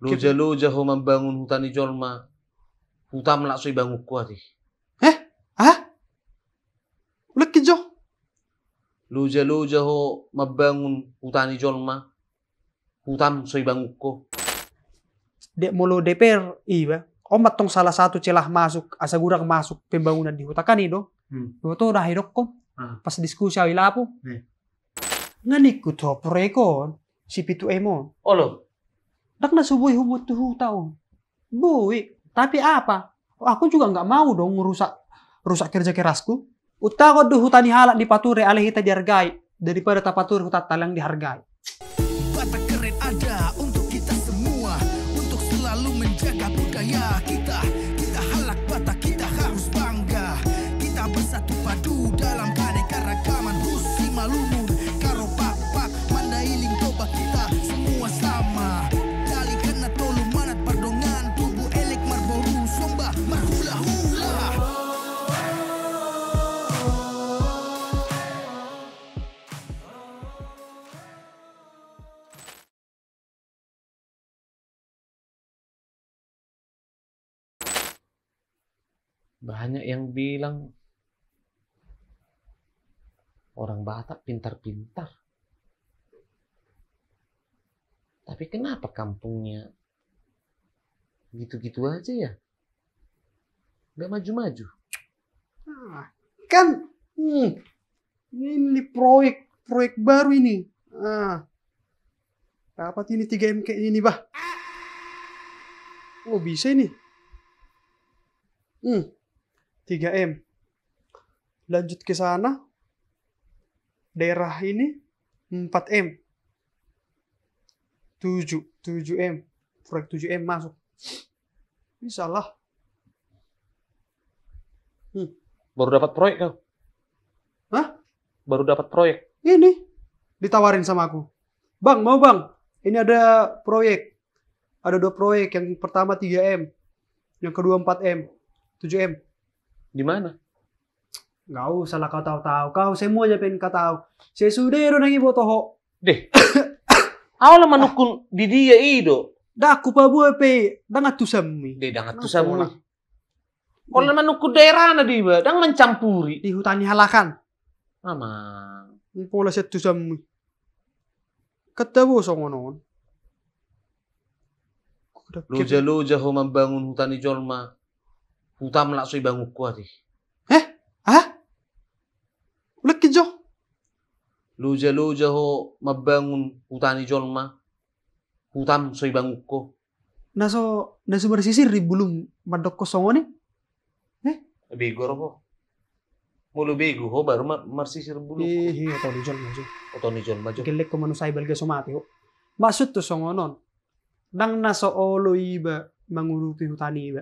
Loja-loja ho membangun hutan di Jolma. Hutan langsung bangun kuat. Ulit kijo. Loja-loja ho membangun hutan di Jolma. Hutan soy bangun ko. Dek molo DPR iba. Omat tong salah satu celah masuk, asa gurang masuk pembangunan di hutakan itu. Itu udah hidok kon. Pas diskusi awi lapo. Ngani ku to proyekon si pitu emon. Olo. Dak na subuhi humut tuh tahun. Bui, tapi apa? Aku juga nggak mau dong rusak kerja kerasku. Utakot do hutani halak di pature alih kita dihargai daripada tapatur hutat talang dihargai. Batak keren ada untuk kita semua, untuk selalu menjaga budaya kita. Kita halak Batak, kita harus bangga. Kita bersatu padu dalam keanekaragaman. Husi Malungun, Karo Pak, Mandailing, Toba, kita semua sama. Dali kena tolu manat pardongan, tubuh elek marboru somba marhula-hula. Banyak yang bilang orang Batak pintar-pintar. Tapi kenapa kampungnya gitu-gitu aja ya? Gak maju-maju. Kan ini proyek baru ini. Dapat ini 3M kayak ini, bah. Oh, bisa ini. 3M. Lanjut ke sana. Daerah ini 4M. 7M. Proyek 7M masuk. Bisa lah. Baru dapat proyek kau? Hah? Baru dapat proyek? Ini. Ditawarin sama aku. Bang, mau bang. Ini ada proyek. Ada 2 proyek. Yang pertama 3M. Yang kedua 4M. 7M. Di mana? Gak usah lah kau tahu-tahu. Kau semuanya pengen kau tahu. Saya sudah nang ibu toho. Deh. Awal manukun di dia ido. Dah aku pa buat pe. Dah ngatu sami. Deh dangat tu sama. Kalau manukun daerah na di ba, dang mencampuri. Di hutani halakan. Amang. Pola setu sami. Kata bu songonon. Loja-loja ho membangun hutan di Jolma. Hutan langsung bangun kuat. Ulit kijo. Loja-loja ho membangun hutan di Jolma. Hutan soy bangun ko. Naso bersisir di bulung mandok kosong ini. Bego ko. Mulu bego ho baru marsisir bulu. Atau di Jolma jo. Atau di Jolma jo. Kelek ko manusay balga somati ho. Maksud to songonon. Nang naso olo iba mangurupi hutani iba.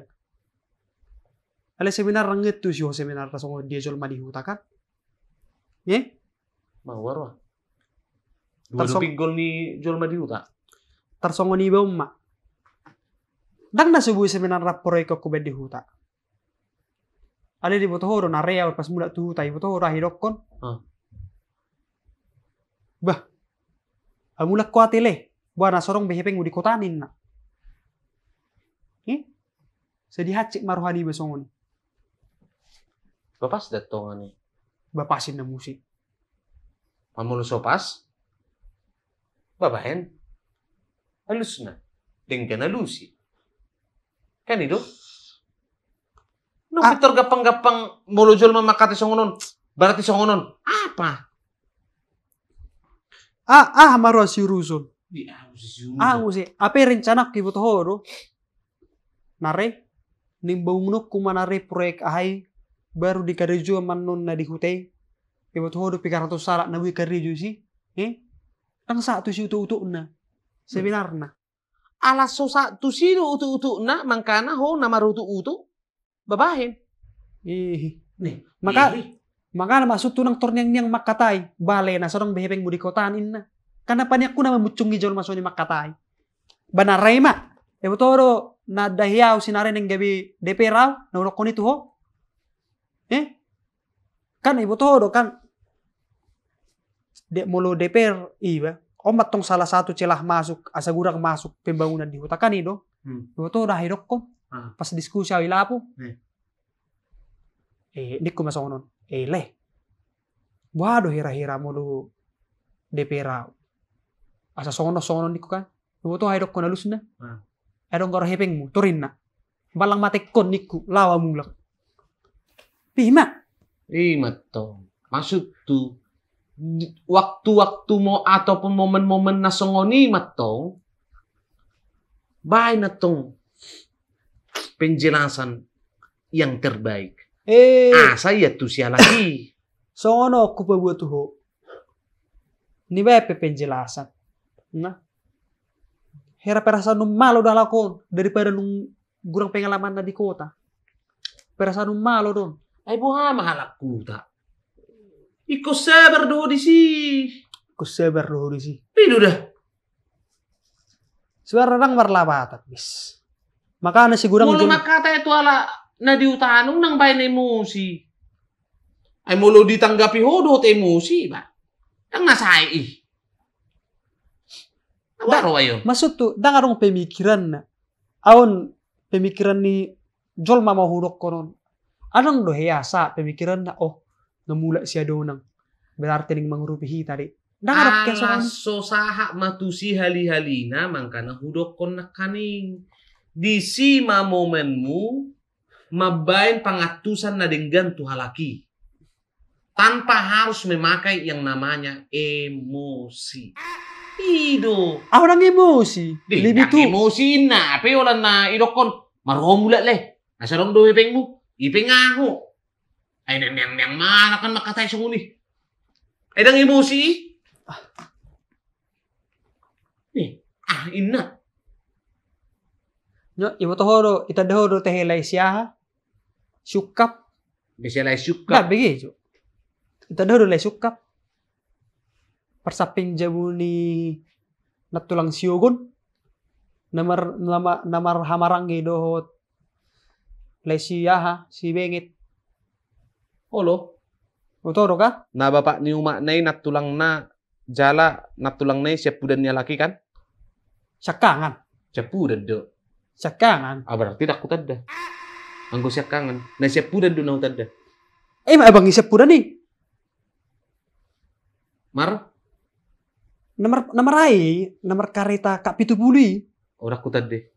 Ale seminar ranget tu sih seminar ta songo dia Jolma di hutakan. Mawar wah. Dua pinggol ni Jolma di huta. Tarsongo ni iba umma. Dang na subuhi seminar rap proyek ko di huta. Ale di botohoro na rea pas mula tu huta botohoro ahirokon. Bah. Amulak ko atile. Buana sorong behepeng di kotanin na. Sedih hacik maruhani besongon. Bapas datongan ni. Bapasin na musik. Mamulo sopas? Babahen? Halus na. Dengkan halusi. Kan itu? Nung pitor gapang-gapang mulo Jolma makati songonon. Barati songonon. Apa? Maru asiuruson. Musi. Apa rencana ki botohoro? Nare nimbaumunok kumanare proyek ahai baru di karejo manon na di hutay. Ibu tuh pikir atau salah nabi karejo sih. Tang satu si utu na. Sebenarnya. Alas so satu si utu na mangkana ho nama utu. Babahin. Maka masuk tunang tornyang makatay. Bale na sorong behepeng budi kotanin na. Karena paniak ko na mamucungi Jolma so ni makatay. Banaray ma. Ibu tuh na dahiyaw sinare ng gabi DP raw. Naurok ko nito ho. Kan ibu tuh kan. Dek molo DPR iba. omat tong salah satu celah masuk, asa gurang masuk pembangunan di hutan kan itu. Itu udah hidup kon. Pas diskusi awi lapo. Dik ko masonon. Leh. Waduh hira-hira mulu DPR. Asa sono dik ko kan. Itu hidup kon halus na. Edong garo hepeng mu turin na. Balang mate kon niku lawa mulak. Pima. Tong. Maksud tuh waktu-waktu mau ataupun momen-momen nasongoni matong baik na tong penjelasan yang terbaik. Saya tuh siya lagi. Sono aku pabuat tuh. Ini bepe penjelasan. Nah. Hera perasaan malo dah lakon daripada nung gurang pengalaman na di kota. Perasaan malo don. Ay buha mahalak kuta. Iko sabar doho di si. Pidu dah. Suara orang marlabatan bis. Makanya si gurang mulu makata itu ala na diutanong nang bayan emosi. Ay mulu ditanggapi hodot emosi ba. Nang nasai. Baro ayo. Maksud tuh, dangarong pemikiran na. Awon pemikiran ni Jol mama hudok konon. Anong doheyasa pemikiran na namula siya doon ng berarti ning mangurupihi tadi. Dangarong kaya so saha matusi hali-halina mangkana hudok kon na kaning. Di sima momenmu mabain pangatusan na denggan tu halaki. Tanpa harus memakai yang namanya emosi. Ido. Nang emosi. Lebih tuh. Emosi na. Apa yolan na idokon. Marhom mulat leh. Nasa dong do ipeng mu. Ipeng ako. Ay yang mana kan makatay sa nguni. Ay dang emosi. Ina. Nyo, ibo tohoro. Itadahoro tehelay siya. Syukap. Beselay syukap. Bigi. Itadahoro lay syukap. Persaping jabu ni natulang siyogon namar hamarangi dohot lesiyaha si bengit olo utoro ka na bapak ni umaknay natulang na jala natulang na siapudan niya laki kan syakangan siapudan do syakangan berarti dak kutadda anggo syakangan na siapudan do na utadda abang siapudan ni mar Namar kareta Kak Pitupuli. Ora kutadde.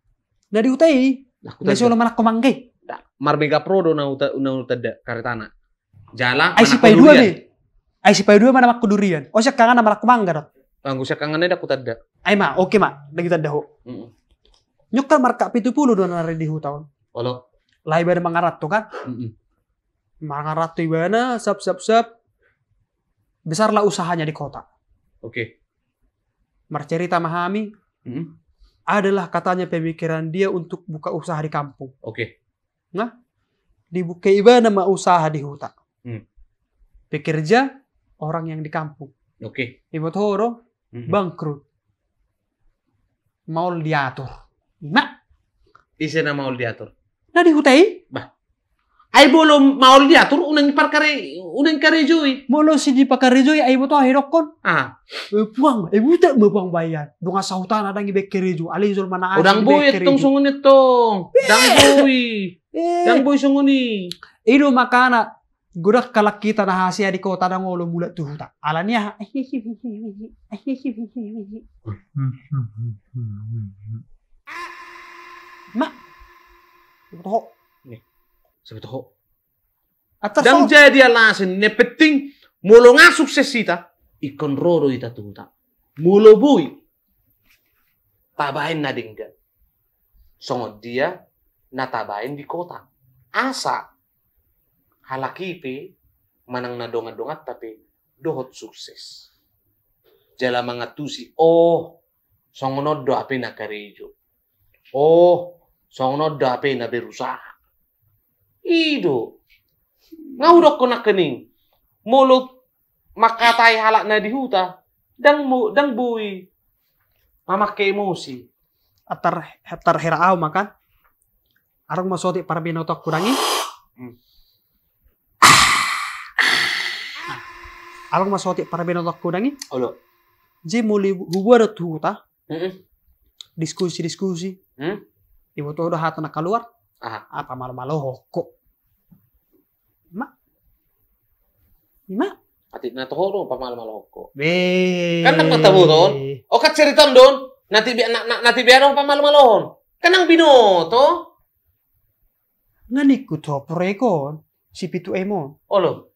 Na di utai. Na solo manak komangge. Mar mega prodo na utadda karetana. Jala ay si Pay 2 ni. Ay si Pay 2 mana mak kudurian. O siya kangan na manak komangga dot. Anggo siya kangan na kutadda. Ay okay lagi tadda ho. Nyukal mar Kak Pitupuli do na di hutaon. Olo. Lai ba mangarat to kan? Mangarat to ibana sap. Besarlah usahanya di kota. Oke. Marcerita Mahami adalah katanya pemikiran dia untuk buka usaha di kampung. Oke. Nah, dibuka iba nama usaha di hutan. Pekerja orang yang di kampung. Oke. Ibu toro bangkrut. Mau diatur. Nah, isi na mau diatur. Nah di hutai? Bah. Ay bolom mau diatur unang kare joy. Molo si di pakare joy ay boto ahirok kon. Puang, buta mo puang bayan. Dunga sa hutan adang ibe kerejo. Ali zol mana Udang boy itong sungunit tong. Dang boy sunguni. Ido makana gudak kalak kita na hasia di kota dang ngolo mulat tu hutan. Alanya. Mak. Boto. Sebetulnya. Dan jadi alasan ne penting mulu nga sukses ita ikon rodo ita tuta. Mulu boy. Tabahin na dinggan. Songod dia natabahin di kota. Asa halakipe manang nadongat-dongat tapi dohot sukses. Jala mga tusi. Songonod do ape na karejo. Songonod do ape na berusaha. Ido. Ngahudok ko na kening. Mulut makatay halak na di huta. Dang buwi. Mamak emosi. Atar heraaw makan. Arang masoti para binotok kurangi. Arang masoti para binotok kurangi. Olo. Je mulai hubungan tuh ta. Mm-mm. Diskusi. Ibu tuh udah hatan keluar. Apa malu-malu hokok. Ima. Ati na toho pa malu-malu ko. Be. Kan nang matabu ton. O kat ceritam don. Nati biar pa malu-maluhon. Kanang binoto. Nganik ko to proyekon. Si Pitu Emon. Olo.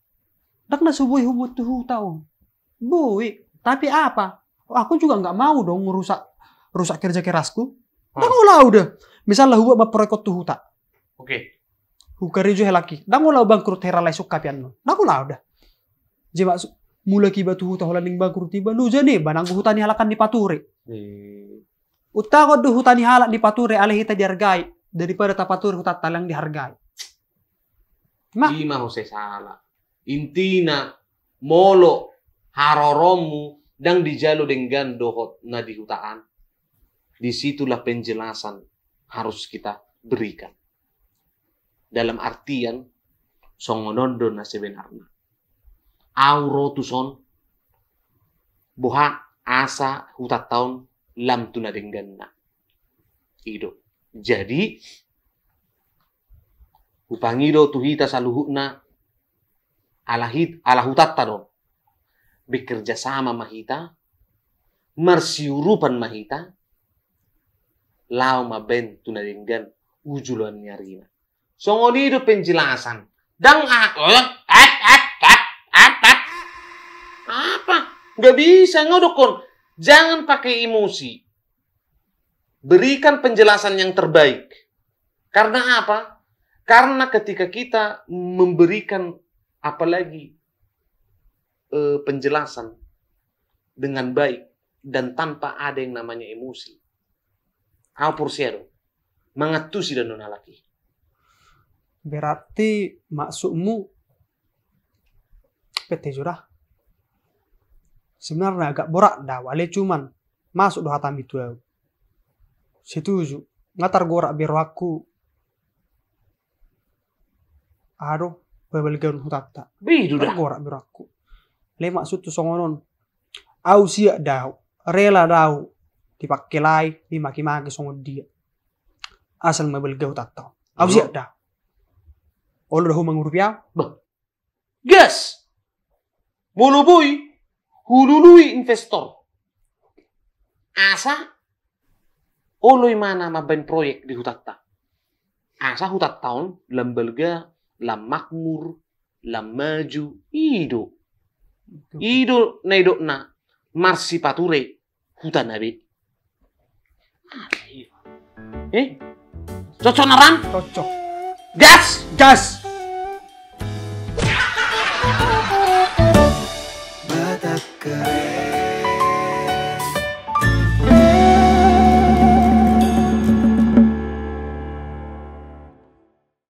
Dak na subuhi hubut tuh taon. Boy, tapi apa? Aku juga nggak mau dong rusak kerja kerasku. Dak ulah udah. Misalnya hubut ma proyekot tuh tak. Oke. Hukari jo helaki. Dak ulah bangkrut hera lai sukapian no. Dak ulah udah. Jema mula kiba tuh ta holan ning bangkrut tiba lu jane banang hutani halakan di pature. Utakot do hutani halak di pature alih kita dihargai daripada tapatur hutat talang dihargai. Ima Jose salah. Intina molo haroromu dan dijalo dengan dohot na di hutaan. Disitulah penjelasan harus kita berikan. Dalam artian songonondo na sebenarnya. Auro tuson boha asa hutat tahun lam tuna dengan na. Ido. Jadi upangido tuhita saluhukna ala hutat tanon. Bekerja sama mahita, marsiurupan mahita, lau maben tunadenggan ujulan nyarina. Songonido penjelasan. Dang apa? Gak bisa ngodokon. Jangan pakai emosi. Berikan penjelasan yang terbaik. Karena apa? Karena ketika kita memberikan apalagi penjelasan dengan baik dan tanpa ada yang namanya emosi. Kau porsiero mengatusi dan nonalaki. Berarti maksudmu PT Jurah sebenarnya agak borak dah. Wale cuman masuk doa tambi tuh. Setuju. Ngatar gorak biar aku. Aduh, bebelgan hutata. Bidu dah. Gorak biar aku. Le maksud tuh songonon. Au siak dah. Rela dah. Dipakai lai, dimaki-maki songon dia. Asal mebelgan hutata. Au siak dah. Olo dah humang rupiah. Gas. Mulubui. Hulului investor. Asa. Oloy mana maben proyek di hutata. Asa hutat tahun lembelga, lam makmur, lam maju, ido. Ido na ido na marsi pature hutan nabi. Cocok naran? Cocok. Gas! Gas! Batak keren.